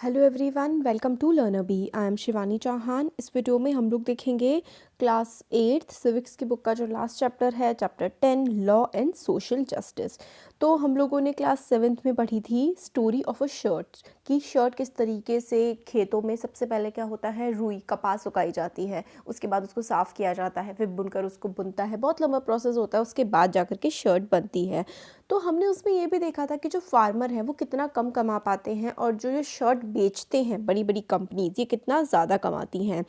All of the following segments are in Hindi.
Hello everyone, welcome to learner bee. I am Shivani Chauhan. इस वीडियो में हम लोग देखेंगे क्लास 8 सिविक्स की बुक का जो लास्ट चैप्टर है, chapter 10 law and social justice. तो हम लोगों ने क्लास 7th में पढ़ी थी स्टोरी ऑफ अ शर्ट कि शर्ट किस तरीके से खेतों में सबसे पहले क्या होता है, रुई कपास उगाई जाती है, उसके बाद उसको साफ़ किया जाता है, फिर बुनकर उसको बुनता है, बहुत लंबा प्रोसेस होता है, उसके बाद जाकर के शर्ट बनती है। तो हमने उसमें ये भी देखा था कि जो फार्मर है वो कितना कम कमा पाते हैं और जो ये शर्ट बेचते हैं बड़ी बड़ी कंपनीज ये कितना ज़्यादा कमाती हैं।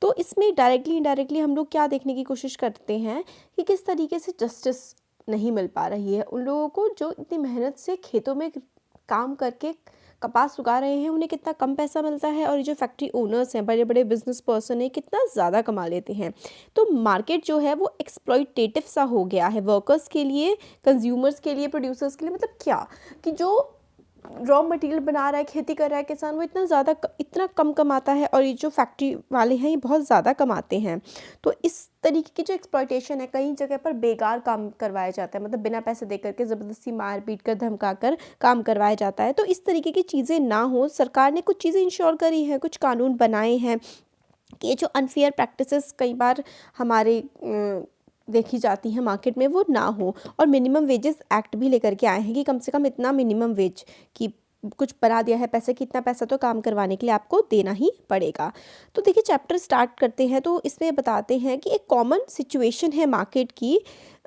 तो इसमें डायरेक्टली इनडायरेक्टली हम लोग क्या देखने की कोशिश करते हैं कि किस तरीके से जस्टिस नहीं मिल पा रही है उन लोगों को जो इतनी मेहनत से खेतों में काम करके कपास उगा रहे हैं, उन्हें कितना कम पैसा मिलता है और ये जो फैक्ट्री ओनर्स हैं, बड़े बड़े बिजनेस पर्सन हैं, कितना ज़्यादा कमा लेते हैं। तो मार्केट जो है वो एक्सप्लॉइटेटिव सा हो गया है वर्कर्स के लिए, कंज्यूमर्स के लिए, प्रोड्यूसर्स के लिए। मतलब क्या कि जो रॉ मटेरियल बना रहा है, खेती कर रहा है किसान, वो इतना कम कमाता है और ये जो फैक्ट्री वाले हैं ये बहुत ज़्यादा कमाते हैं। तो इस तरीके की जो एक्सप्लॉइटेशन है, कई जगह पर बेकार काम करवाया जाता है, मतलब बिना पैसे दे करके ज़बरदस्ती मार पीट कर धमका कर काम करवाया जाता है। तो इस तरीके की चीज़ें ना हो, सरकार ने कुछ चीज़ें इंश्योर करी हैं, कुछ कानून बनाए हैं कि ये जो अनफेयर प्रैक्टिसेस कई बार हमारे देखी जाती हैं मार्केट में वो ना हो। और मिनिमम वेजेस एक्ट भी लेकर के आए हैं कि कम से कम इतना मिनिमम वेज की कुछ बना दिया है पैसे कि इतना पैसा तो काम करवाने के लिए आपको देना ही पड़ेगा। तो देखिए चैप्टर स्टार्ट करते हैं तो इसमें बताते हैं कि एक कॉमन सिचुएशन है मार्केट की।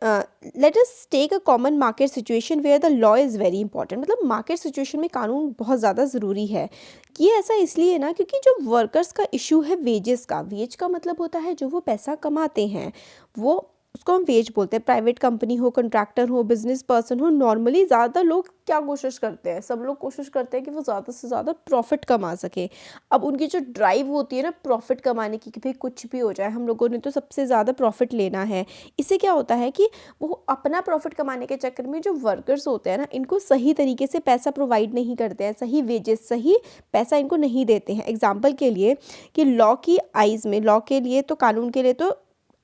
Let us take a common market situation where the law is very important. मतलब मार्केट सिचुएशन में कानून बहुत ज़्यादा ज़रूरी है। ये ऐसा इसलिए ना क्योंकि जो वर्कर्स का इशू है वेजेस का, वेज का मतलब होता है जो वो पैसा कमाते हैं, वो उसको हम वेज बोलते हैं। प्राइवेट कंपनी हो, कॉन्ट्रैक्टर हो, बिजनेस पर्सन हो, नॉर्मली ज़्यादा लोग क्या कोशिश करते हैं, सब लोग कोशिश करते हैं कि वो ज़्यादा से ज़्यादा प्रॉफिट कमा सके। अब उनकी जो ड्राइव होती है ना प्रॉफिट कमाने की कि भाई कुछ भी हो जाए हम लोगों ने तो सबसे ज़्यादा प्रॉफिट लेना है। इससे क्या होता है कि वो अपना प्रॉफिट कमाने के चक्कर में जो वर्कर्स होते हैं ना इनको सही तरीके से पैसा प्रोवाइड नहीं करते हैं, सही वेजेस सही पैसा इनको नहीं देते हैं। एग्जाम्पल के लिए कि लॉ की आइज़ में, लॉ के लिए तो, कानून के लिए तो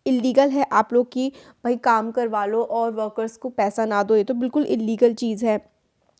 इलीगल है आप लोग की भाई काम करवा लो और वर्कर्स को पैसा ना दो, ये तो बिल्कुल इलीगल चीज़ है।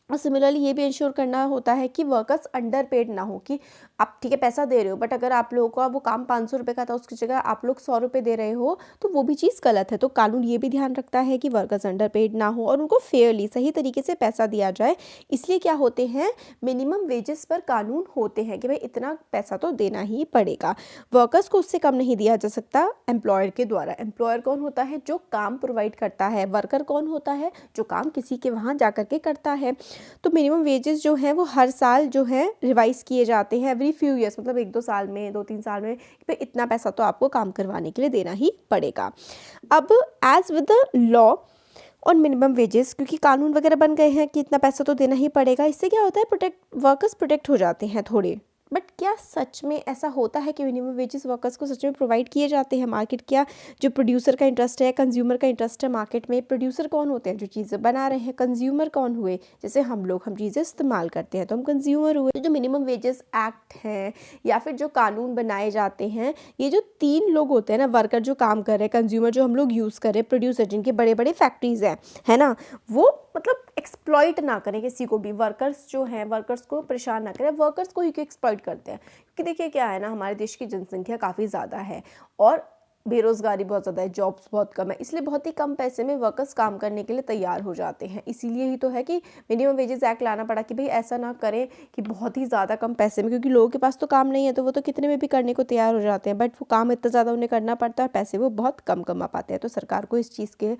और सिमिलरली ये भी इंश्योर करना होता है कि वर्कर्स अंडर पेड ना हो, कि आप ठीक है पैसा दे रहे हो बट अगर आप लोगों का वो काम 500 रुपये का था उसकी जगह आप लोग 100 रुपये दे रहे हो तो वो भी चीज़ गलत है। तो कानून ये भी ध्यान रखता है कि वर्कर्स अंडर पेड ना हो और उनको फेयरली सही तरीके से पैसा दिया जाए। इसलिए क्या होते हैं, मिनिमम वेजेस पर कानून होते हैं कि भाई इतना पैसा तो देना ही पड़ेगा, वर्कर्स को उससे कम नहीं दिया जा सकता एम्प्लॉयर के द्वारा। एम्प्लॉयर कौन होता है, जो काम प्रोवाइड करता है। वर्कर कौन होता है, जो काम किसी के वहाँ जा कर के करता है। तो मिनिमम वेजेस जो हैं वो हर साल जो है रिवाइज किए जाते हैं, एवरी फ्यू ईयर्स, मतलब 1-2 साल में, 2-3 साल में, कि इतना पैसा तो आपको काम करवाने के लिए देना ही पड़ेगा। अब एज विद द लॉ और मिनिमम वेजेस, क्योंकि कानून वगैरह बन गए हैं कि इतना पैसा तो देना ही पड़ेगा, इससे क्या होता है वर्कर्स प्रोटेक्ट हो जाते हैं थोड़े। बट क्या सच में ऐसा होता है कि मिनिमम वेजेस वर्कर्स को सच में प्रोवाइड किए जाते हैं। मार्केट क्या, जो प्रोड्यूसर का इंटरेस्ट है, कंज्यूमर का इंटरेस्ट है मार्केट में। प्रोड्यूसर कौन होते हैं, जो चीज़ें बना रहे हैं। कंज्यूमर कौन हुए, जैसे हम चीज़ें इस्तेमाल करते हैं तो हम कंज्यूमर हुए। तो जो मिनिमम वेजेस एक्ट हैं या फिर जो कानून बनाए जाते हैं, ये जो 3 लोग होते हैं ना, वर्कर जो काम कर रहे हैं, कंज्यूमर जो हम लोग यूज़ कर रहे हैं, प्रोड्यूसर जिनके बड़े बड़े फैक्ट्रीज हैं, है ना, वो मतलब एक्सप्लॉइट ना करें किसी को भी। वर्कर्स जो हैं वर्कर्स को परेशान ना करें, वर्कर्स को ही क्यों एक्सप्लॉइट करते हैं, क्योंकि देखिए क्या है ना, हमारे देश की जनसंख्या काफ़ी ज़्यादा है और बेरोज़गारी बहुत ज़्यादा है, जॉब्स बहुत कम है, इसलिए बहुत ही कम पैसे में वर्कर्स काम करने के लिए तैयार हो जाते हैं। इसीलिए ही तो है कि मिनिमम वेजेस एक्ट लाना पड़ा कि भाई ऐसा ना करें कि बहुत ही ज़्यादा कम पैसे में, क्योंकि लोगों के पास तो काम नहीं है तो वो तो कितने में भी करने को तैयार हो जाते हैं, बट वो काम इतना ज़्यादा उन्हें करना पड़ता है, पैसे वो बहुत कम कमा पाते हैं। तो सरकार को इस चीज़ के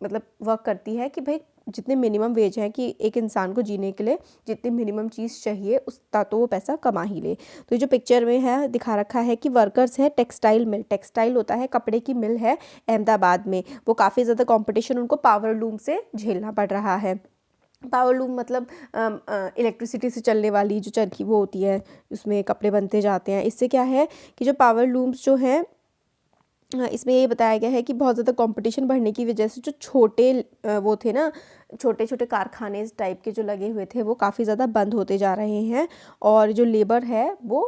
मतलब वर्क करती है कि भाई जितने मिनिमम वेज है कि एक इंसान को जीने के लिए जितनी मिनिमम चीज़ चाहिए उसका तो वो पैसा कमा ही ले। तो ये जो पिक्चर में है दिखा रखा है कि वर्कर्स है टेक्सटाइल मिल, टेक्सटाइल होता है कपड़े की मिल है अहमदाबाद में, वो काफ़ी ज़्यादा कंपटीशन उनको पावर लूम से झेलना पड़ रहा है। पावर लूम मतलब इलेक्ट्रिसिटी से चलने वाली जो चरखी वो होती है, उसमें कपड़े बनते जाते हैं। इससे क्या है कि जो पावर लूम्स जो हैं, इसमें ये बताया गया है कि बहुत ज़्यादा कंपटीशन बढ़ने की वजह से जो छोटे वो थे ना, छोटे छोटे कारखाने इस टाइप के जो लगे हुए थे वो काफ़ी ज़्यादा बंद होते जा रहे हैं और जो लेबर है वो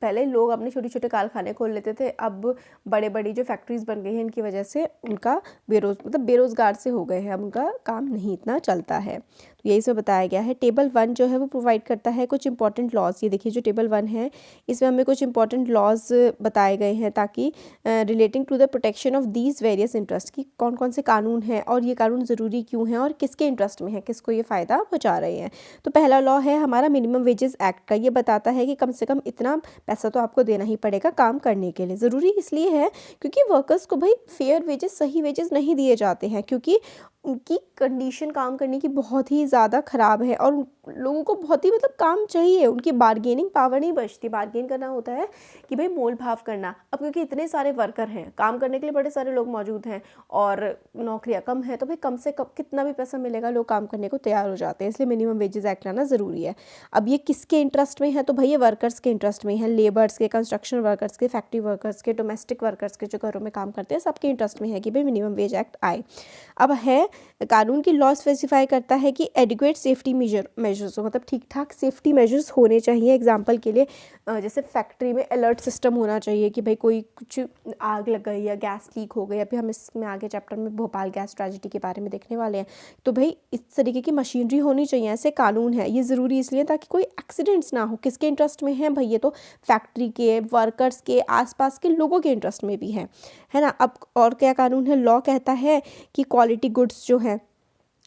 पहले लोग अपने छोटे छोटे कारखाने खोल लेते थे, अब बड़े बड़ी जो फैक्ट्रीज़ बन गई हैं इनकी वजह से उनका बेरोज़गार से हो गए हैं, अब उनका काम नहीं इतना चलता है। तो यही सब बताया गया है। टेबल 1 जो है वो प्रोवाइड करता है कुछ इंपॉर्टेंट लॉज। ये देखिए जो टेबल 1 है इसमें हमें कुछ इंपॉर्टेंट लॉज बताए गए हैं ताकि relating to the protection of these various interest की कौन कौन से कानून हैं और ये कानून ज़रूरी क्यों हैं और किसके इंटरेस्ट में है, किसको ये फ़ायदा पहुँचा रहे हैं। तो पहला लॉ है हमारा मिनिमम वेजेस एक्ट का। ये बताता है कि कम से कम इतना पैसा तो आपको देना ही पड़ेगा काम करने के लिए। ज़रूरी इसलिए है क्योंकि वर्कर्स को भाई फेयर वेजेस, सही वेजेस नहीं दिए जाते हैं, क्योंकि उनकी कंडीशन काम करने की बहुत ही ज़्यादा ख़राब है और लोगों को बहुत ही काम चाहिए, उनकी बार्गेनिंग पावर नहीं बचती। बार्गेन करना होता है कि भाई मोल भाव करना। अब क्योंकि इतने सारे वर्कर हैं, काम करने के लिए बड़े सारे लोग मौजूद हैं और नौकरियां कम हैं, तो भाई कम से कम कितना भी पैसा मिलेगा लोग काम करने को तैयार हो जाते हैं, इसलिए मिनिमम वेजेस एक्ट लाना ज़रूरी है। अब ये किसके इंटरेस्ट में है, तो भाई ये वर्कर्स के इंटरेस्ट में है, लेबर्स के, कंस्ट्रक्शन वर्कर्स के, फैक्ट्री वर्कर्स के, डोमेस्टिक वर्कर्स के जो घरों में काम करते हैं, सबके इंटरेस्ट में है कि भाई मिनिमम वेज एक्ट आए। अब है कानून की लॉ स्पेसिफाई करता है कि एडिक्वेट सेफ्टी मेजर्स हो, ठीक ठाक सेफ्टी मेजर्स होने चाहिए। एग्जांपल के लिए जैसे फैक्ट्री में अलर्ट सिस्टम होना चाहिए कि भाई कोई कुछ आग लग गई या गैस लीक हो गई। अभी हम इसमें आगे चैप्टर में भोपाल गैस ट्रेजेडी के बारे में देखने वाले हैं। तो भाई इस तरीके की मशीनरी होनी चाहिए, ऐसे कानून है। ये ज़रूरी इसलिए ताकि कोई एक्सीडेंट्स ना हो। किसके इंटरेस्ट में है भाई, ये तो फैक्ट्री के, वर्कर्स के, आसपास के लोगों के इंटरेस्ट में भी है ना। अब और क्या कानून है, लॉ कहता है कि क्वालिटी गुड्स जो है,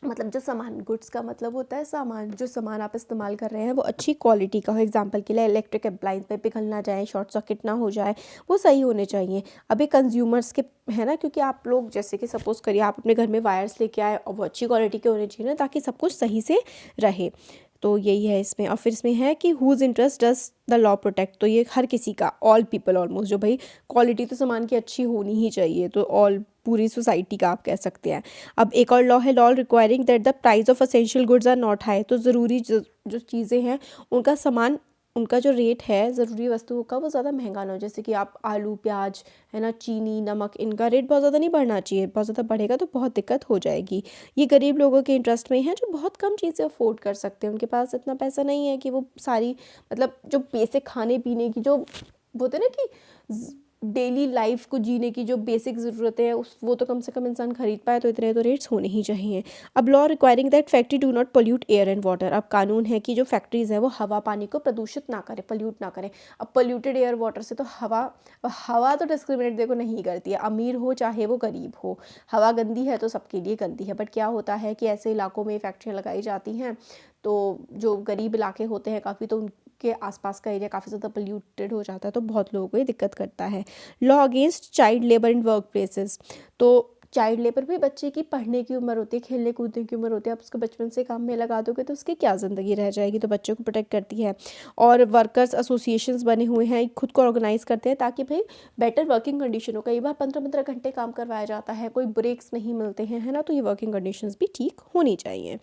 जो सामान, गुड्स का मतलब होता है सामान, जो सामान आप इस्तेमाल कर रहे हैं वो अच्छी क्वालिटी का हो। एग्जांपल के लिए इलेक्ट्रिक अप्लायंस पे पिघल ना जाए, शॉर्ट सर्किट ना हो जाए, वो सही होने चाहिए। अभी कंज्यूमर्स के है ना, क्योंकि आप लोग जैसे कि सपोज़ करिए आप अपने घर में वायर्स लेके आए और वो अच्छी क्वालिटी के होने चाहिए ना, ताकि सब कुछ सही से रहे। तो यही है इसमें। और फिर इसमें है कि whose interest does the law protect. तो ये हर किसी का, ऑल पीपल ऑलमोस्ट, जो भाई क्वालिटी तो सामान की अच्छी होनी ही चाहिए, तो ऑल पूरी सोसाइटी का आप कह सकते हैं। अब एक और लॉ है, law requiring that the price of essential goods are not high. तो ज़रूरी जो चीज़ें हैं उनका सामान, उनका जो रेट है ज़रूरी वस्तुओं का, वो ज़्यादा महंगा ना हो। जैसे कि आप आलू, प्याज, है ना, चीनी, नमक, इनका रेट बहुत ज़्यादा नहीं बढ़ना चाहिए। बहुत ज़्यादा बढ़ेगा तो बहुत दिक्कत हो जाएगी। ये गरीब लोगों के इंटरेस्ट में है जो बहुत कम चीज़ें अफोर्ड कर सकते हैं। उनके पास इतना पैसा नहीं है कि वो सारी जो बेसिक खाने पीने की जो बोलते हैं ना कि डेली लाइफ को जीने की जो बेसिक ज़रूरतें हैं वो तो कम से कम इंसान खरीद पाए, तो इतने तो रेट्स होने ही चाहिए। अब law requiring that factory do not pollute air and water. अब कानून है कि जो फैक्ट्रीज़ हैं वो हवा पानी को प्रदूषित ना करें, पोल्यूट ना करें। अब पोल्यूटेड एयर वाटर से तो हवा तो डिस्क्रिमिनेट देखो नहीं करती है, अमीर हो चाहे वो गरीब हो। हवा गंदी है तो सबके लिए गंदी है। बट क्या होता है कि ऐसे इलाकों में फैक्ट्रियाँ लगाई जाती हैं तो जो गरीब इलाके होते हैं काफ़ी, तो के आसपास का एरिया काफ़ी ज़्यादा पोल्यूटेड हो जाता है, तो बहुत लोगों को ये दिक्कत करता है। Law against child labour in work places. तो चाइल्ड लेबर भी बच्चे की पढ़ने की उम्र होती है, खेलने कूदने की उम्र होती है। आप उसको बचपन से काम में लगा दोगे तो उसकी क्या ज़िंदगी रह जाएगी। तो बच्चों को प्रोटेक्ट करती है। और वर्कर्स एसोसिएशंस बने हुए हैं, खुद को ऑर्गेनाइज करते हैं ताकि भाई बेटर वर्किंग कंडीशन हो। कई बार 15-15 घंटे काम करवाया जाता है, कोई ब्रेक्स नहीं मिलते हैं, है ना। तो ये वर्किंग कंडीशंस भी ठीक होनी चाहिए।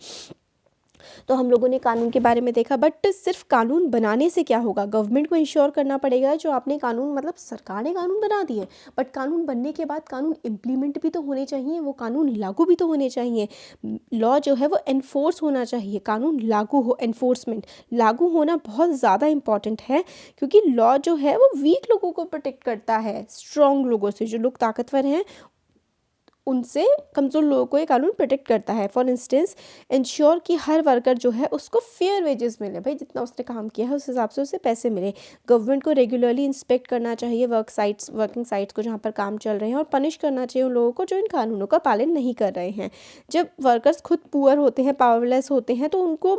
तो हम लोगों ने कानून के बारे में देखा, बट सिर्फ कानून बनाने से क्या होगा। गवर्नमेंट को इंश्योर करना पड़ेगा जो आपने कानून, सरकार ने कानून बना दिए, बट कानून बनने के बाद कानून इम्प्लीमेंट भी तो होने चाहिए, वो कानून लागू भी तो होने चाहिए। लॉ जो है वो एनफोर्स होना चाहिए, कानून लागू हो, एनफोर्समेंट लागू होना बहुत ज़्यादा इंपॉर्टेंट है, क्योंकि लॉ जो है वो वीक लोगों को प्रोटेक्ट करता है, स्ट्रॉन्ग लोगों से। जो लोग ताकतवर हैं उनसे कमज़ोर लोगों को ये कानून प्रोटेक्ट करता है। फॉर इंस्टेंस, इंश्योर कि हर वर्कर जो है उसको फेयर वेजेस मिले, भाई जितना उसने काम किया है उस हिसाब से उसे पैसे मिले। गवर्नमेंट को रेगुलरली इंस्पेक्ट करना चाहिए वर्किंग साइट्स को जहाँ पर काम चल रहे हैं, और पनिश करना चाहिए उन लोगों को जो इन कानूनों का पालन नहीं कर रहे हैं। जब वर्कर्स खुद पुअर होते हैं, पावरलेस होते हैं, तो उनको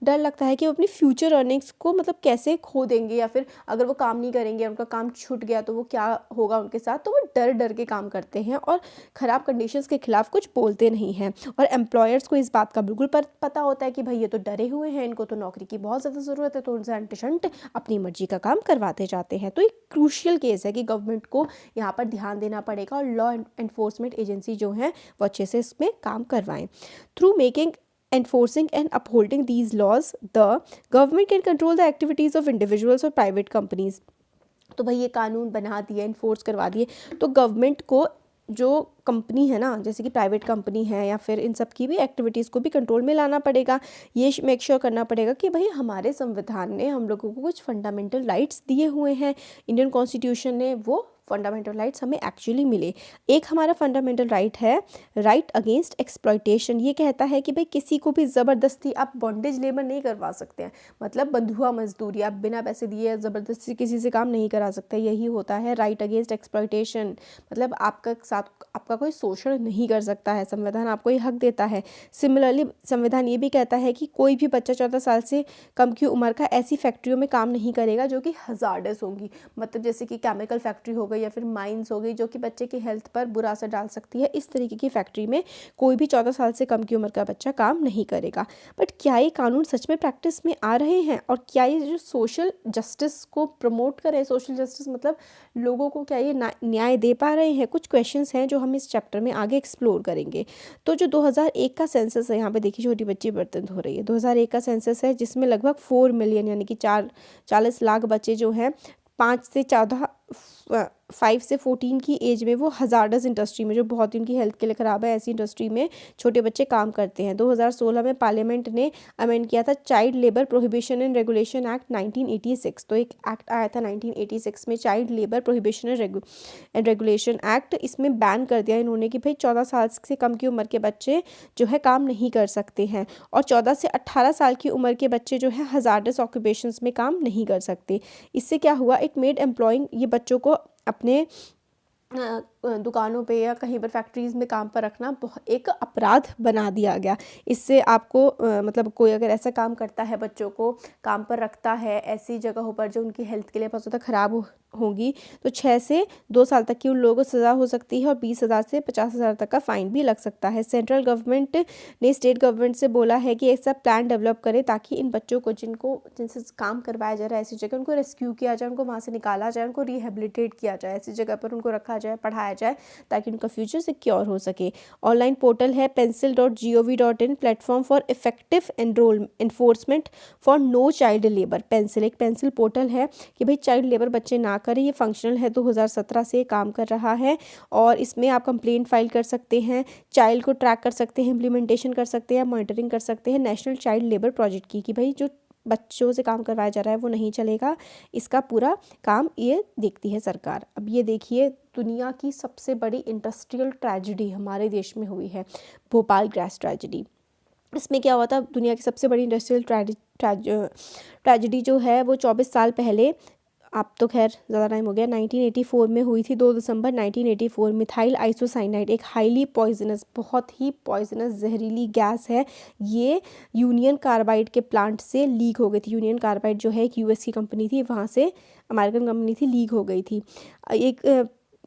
डर लगता है कि वो अपनी फ्यूचर अर्निंग्स को कैसे खो देंगे, या फिर अगर वो काम नहीं करेंगे, उनका काम छूट गया तो वो क्या होगा उनके साथ। तो वो डर डर के काम करते हैं और ख़राब कंडीशंस के खिलाफ कुछ बोलते नहीं हैं। और एम्प्लॉयर्स को इस बात का बिल्कुल पता होता है कि भाई ये तो डरे हुए हैं, इनको तो नौकरी की बहुत ज़्यादा ज़रूरत है, तो उनसे अंट अपनी मर्जी का काम करवाते जाते हैं। तो एक क्रूशियल केस है कि गवर्नमेंट को यहाँ पर ध्यान देना पड़ेगा और लॉ एनफोर्समेंट एजेंसी जो हैं वो अच्छे से इसमें काम करवाएं। Through making enforcing and upholding these laws, the government can control the activities of individuals or private companies। तो भाई ये कानून बना दिए, इन्फोर्स करवा दिए, तो गवर्नमेंट को जो कंपनी है ना, जैसे कि प्राइवेट कंपनी है या फिर इन सब की भी एक्टिविटीज़ को भी कंट्रोल में लाना पड़ेगा। ये मेक श्योर करना पड़ेगा कि भाई हमारे संविधान ने हम लोगों को कुछ फंडामेंटल राइट्स दिए हुए हैं, इंडियन कॉन्स्टिट्यूशन ने वो फंडामेंटल राइट्स हमें एक्चुअली मिले। एक हमारा फंडामेंटल राइट है राइट अगेंस्ट एक्सप्लॉयटेशन। ये कहता है कि भाई किसी को भी ज़बरदस्ती आप बॉन्डेज लेबर नहीं करवा सकते हैं, मतलब बंधुआ मजदूरी, आप बिना पैसे दिए ज़बरदस्ती किसी से काम नहीं करा सकते। यही होता है राइट अगेंस्ट एक्सप्लॉयटेशन, मतलब आपका साथ आपका कोई शोषण नहीं कर सकता है, संविधान आपको ये हक देता है। सिमिलरली संविधान ये भी कहता है कि कोई भी बच्चा 14 साल से कम की उम्र का ऐसी फैक्ट्रियों में काम नहीं करेगा जो कि हजार्डस होंगी, मतलब जैसे कि केमिकल फैक्ट्री हो गई या फिर माइंस हो गई जो कि बच्चे की हेल्थ पर बुरा असर डाल सकती है। इस तरीके की फैक्ट्री में कोई भी 14 साल से कम की उम्र का बच्चा काम नहीं करेगा। बट क्या ये कानून सच में प्रैक्टिस में आ रहे हैं, और क्या ये जो सोशल जस्टिस को प्रमोट कर रहे हैं, सोशल जस्टिस मतलब लोगों को क्या ये न्याय दे पा रहे हैं? कुछ क्वेश्चंस हैं जो हम इस चैप्टर में आगे एक्सप्लोर करेंगे। तो जो 2001 का सेंसस है, यहाँ पे देखिए छोटी बच्ची बर्तन धो रही है, 2001 का सेंसस है जिसमें लगभग 4 मिलियन यानी कि 40 लाख बच्चे जो हैं 5 से 14 की एज में वो हजार्डस इंडस्ट्री में, जो बहुत ही उनकी हेल्थ के लिए ख़राब है, ऐसी इंडस्ट्री में छोटे बच्चे काम करते हैं। 2016 में पार्लियामेंट ने अमेंड किया था child labour prohibition and regulation act 1986। तो एक एक्ट आया था 1986 में, child labour prohibition and regulation act. इसमें बैन कर दिया इन्होंने कि भाई 14 साल से कम की उम्र के बच्चे जो है काम नहीं कर सकते हैं, और 14 से 18 साल की उम्र के बच्चे जो है हजार्डस ऑक्यूपेशंस में काम नहीं कर सकते। इससे क्या हुआ, इट मेड एम्प्लॉइंग ये बच्चों को अपने दुकानों पे या कहीं पर फैक्ट्रीज़ में काम पर रखना एक अपराध बना दिया गया। इससे आपको मतलब कोई अगर ऐसा काम करता है, बच्चों को काम पर रखता है ऐसी जगहों पर जो उनकी हेल्थ के लिए बहुत ज़्यादा ख़राब होंगी, तो 6 से 2 साल तक की उन लोगों को सज़ा हो सकती है और 20,000 से 50,000 तक का फ़ाइन भी लग सकता है। सेंट्रल गवर्नमेंट ने स्टेट गवर्नमेंट से बोला है कि ऐसा प्लान डेवलप करे ताकि इन बच्चों को जिनसे काम करवाया जा रहा है ऐसी जगह, उनको रेस्क्यू किया जाए, उनको वहाँ से निकाला जाए, उनको रिहेबिलिटेट किया जाए, ऐसी जगह पर उनको रखा जाए, पढ़ाया जाए ताकि उनका फ्यूचर सिक्योर हो सके। ऑनलाइन पोर्टल है pencil.gov.in, platform for effective enforcement for no child labour. Pencil एक पेंसिल पोर्टल है कि भाई चाइल्ड लेबर बच्चे ना करें। ये फंक्शनल है, 2017 से काम कर रहा है और इसमें आप कंप्लेंट फाइल कर सकते हैं, चाइल्ड को ट्रैक कर सकते हैं, इम्प्लीमेंटेशन कर सकते हैं, मॉनिटरिंग कर सकते हैं नेशनल चाइल्ड लेबर प्रोजेक्ट की, कि भाई जो बच्चों से काम करवाया जा रहा है वो नहीं चलेगा, इसका पूरा काम ये देखती है सरकार। अब ये देखिए, दुनिया की सबसे बड़ी इंडस्ट्रियल ट्रेजिडी हमारे देश में हुई है, भोपाल गैस ट्रेजिडी। इसमें क्या हुआ था, दुनिया की सबसे बड़ी इंडस्ट्रियल ट्रेजिडी जो है वो 24 साल पहले, अब तो खैर ज़्यादा टाइम हो गया, 1984 में हुई थी। 2 दिसंबर 1984 मिथाइल आइसोसाइनाइड एक हाईली पॉइजनस, बहुत ही पॉइजनस जहरीली गैस है। ये यूनियन कार्बाइड के प्लांट से लीक हो गई थी। यूनियन कार्बाइड जो है एक यूएस की कंपनी थी, वहाँ से अमेरिकन कंपनी थी, लीक हो गई थी।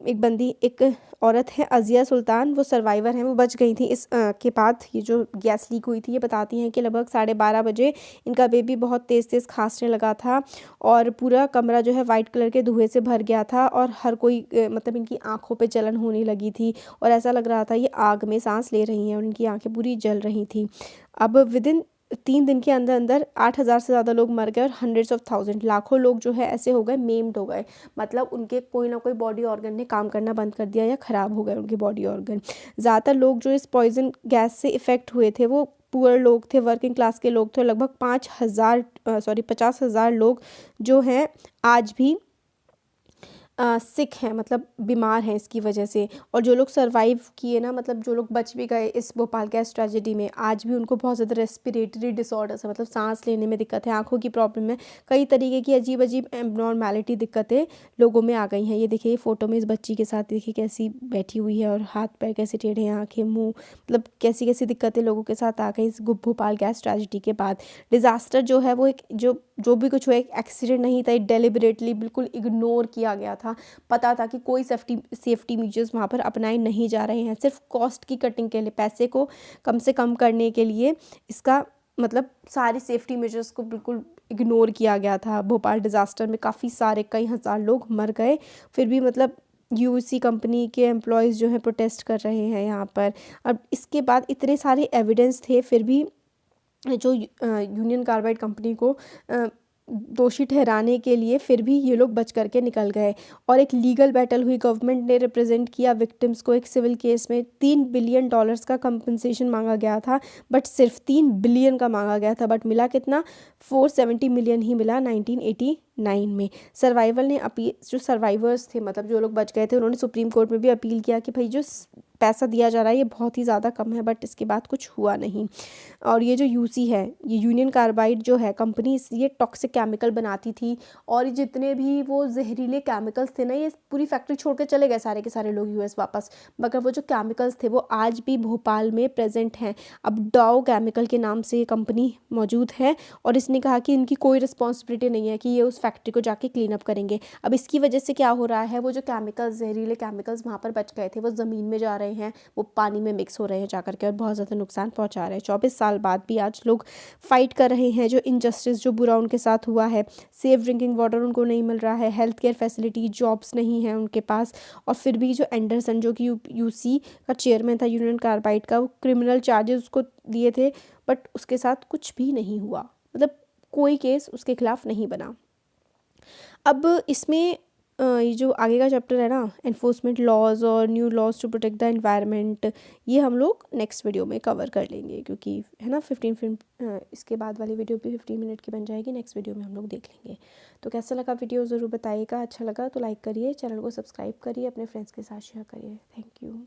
एक औरत है अजिया सुल्तान, वो सर्वाइवर हैं, वो बच गई थी। इस के बाद ये जो गैस लीक हुई थी, ये बताती हैं कि लगभग 12:30 बजे इनका बेबी बहुत तेज़ तेज़ खांसने लगा था और पूरा कमरा जो है वाइट कलर के धुएं से भर गया था और हर कोई मतलब इनकी आंखों पे जलन होने लगी थी और ऐसा लग रहा था ये आग में सांस ले रही हैं और इनकी आंखें पूरी जल रही थी। अब विदिन 3 दिन के अंदर अंदर 8,000 से ज़्यादा लोग मर गए और हंड्रेड्स ऑफ थाउजेंड, लाखों लोग जो है ऐसे हो गए, मेम्ड हो गए, मतलब उनके कोई ना कोई बॉडी ऑर्गन ने काम करना बंद कर दिया या ख़राब हो गए उनके बॉडी ऑर्गन। ज़्यादातर लोग जो इस पॉइजन गैस से इफ़ेक्ट हुए थे वो पुअर लोग थे, वर्किंग क्लास के लोग थे। लगभग 50,000 लोग जो हैं आज भी सिक हैं, मतलब बीमार हैं इसकी वजह से। और जो लोग सर्वाइव किए ना, मतलब जो लोग बच भी गए इस भोपाल गैस ट्रेजेडी में, आज भी उनको बहुत ज़्यादा रेस्पिरेटरी डिसऑर्डर्स है, मतलब सांस लेने में दिक्कत है, आंखों की प्रॉब्लम है, कई तरीके की अजीब अजीब एबनॉर्मैलिटी दिक्कतें लोगों में आ गई हैं। ये देखिए, ये फ़ोटो में इस बच्ची के साथ देखिए कैसी बैठी हुई है और हाथ पैर कैसे टेढ़े हैं, आँखें मुँह, मतलब कैसी कैसी दिक्कतें लोगों के साथ आ गई इस भोपाल गैस ट्रेजेडी के बाद। डिज़ास्टर जो है वो एक जो भी कुछ हुआ एक एक्सीडेंट नहीं था, डेलिबरेटली बिल्कुल इग्नोर किया गया था। पता था कि कोई सेफ्टी मेजर्स वहाँ पर अपनाए नहीं जा रहे हैं, सिर्फ कॉस्ट की कटिंग के लिए, पैसे को कम से कम करने के लिए इसका मतलब सारी सेफ्टी मेजर्स को बिल्कुल इग्नोर किया गया था। भोपाल डिज़ास्टर में काफ़ी सारे कई हज़ार लोग मर गए, फिर भी मतलब यूसी कंपनी के एम्प्लॉयज़ जो हैं प्रोटेस्ट कर रहे हैं यहाँ पर। अब इसके बाद इतने सारे एविडेंस थे, फिर भी जो यूनियन कार्बाइड कंपनी को दोषी ठहराने के लिए, फिर भी ये लोग बच करके निकल गए। और एक लीगल बैटल हुई, गवर्नमेंट ने रिप्रेजेंट किया विक्टिम्स को एक सिविल केस में। $3 बिलियन का कंपनसेशन मांगा गया था, बट सिर्फ 3 बिलियन का मांगा गया था, बट मिला कितना, 470 मिलियन ही मिला 1989 में। सर्वाइवल ने अपील, जो सर्वाइवर्स थे मतलब जो लोग बच गए थे, उन्होंने सुप्रीम कोर्ट में भी अपील किया कि भाई जो पैसा दिया जा रहा है ये बहुत ही ज़्यादा कम है, बट इसके बाद कुछ हुआ नहीं। और ये जो यूसी है, ये यूनियन कार्बाइड जो है कंपनी, ये टॉक्सिक केमिकल बनाती थी, और ये जितने भी वो जहरीले केमिकल्स थे ना, ये पूरी फैक्ट्री छोड़ के चले गए सारे के सारे लोग यूएस वापस, मगर वो जो केमिकल्स थे वो आज भी भोपाल में प्रेजेंट हैं। अब डाउ केमिकल के नाम से ये कंपनी मौजूद है, और इसने कहा कि इनकी कोई रिस्पॉन्सिबिलिटी नहीं है कि ये उस फैक्ट्री को जाके क्लीन अप करेंगे। अब इसकी वजह से क्या हो रहा है, वो जो केमिकल्स, जहरीले केमिकल्स वहाँ पर बच गए थे, वो ज़मीन में जा रहे हैं, वो पानी में मिक्स हो रहे हैं जाकर के, और बहुत ज़्यादा नुकसान पहुँचा रहे हैं। 24 साल बाद भी आज लोग फाइट कर रहे हैं, जो इनजस्टिस, जो बुरा उनके साथ हुआ है। सेफ ड्रिंकिंग वाटर उनको नहीं मिल रहा है, हेल्थ केयर फैसिलिटी, जॉब्स नहीं है उनके पास, और फिर भी जो एंडरसन, जो कि यूसी का चेयरमैन था यूनियन कार्बाइड का, वो क्रिमिनल चार्जेस उसको दिए थे, बट उसके साथ कुछ भी नहीं हुआ, मतलब कोई केस उसके खिलाफ नहीं बना। अब इसमें ये जो आगे का चैप्टर है ना, एनफोर्समेंट लॉज और new laws to protect the environment, ये हम लोग नेक्स्ट वीडियो में कवर कर लेंगे, क्योंकि है ना 15 इसके बाद वाली वीडियो भी 15 मिनट की बन जाएगी, नेक्स्ट वीडियो में हम लोग देख लेंगे। तो कैसा लगा वीडियो ज़रूर बताइएगा, अच्छा लगा तो लाइक करिए, चैनल को सब्सक्राइब करिए, अपने फ्रेंड्स के साथ शेयर करिए। Thank you.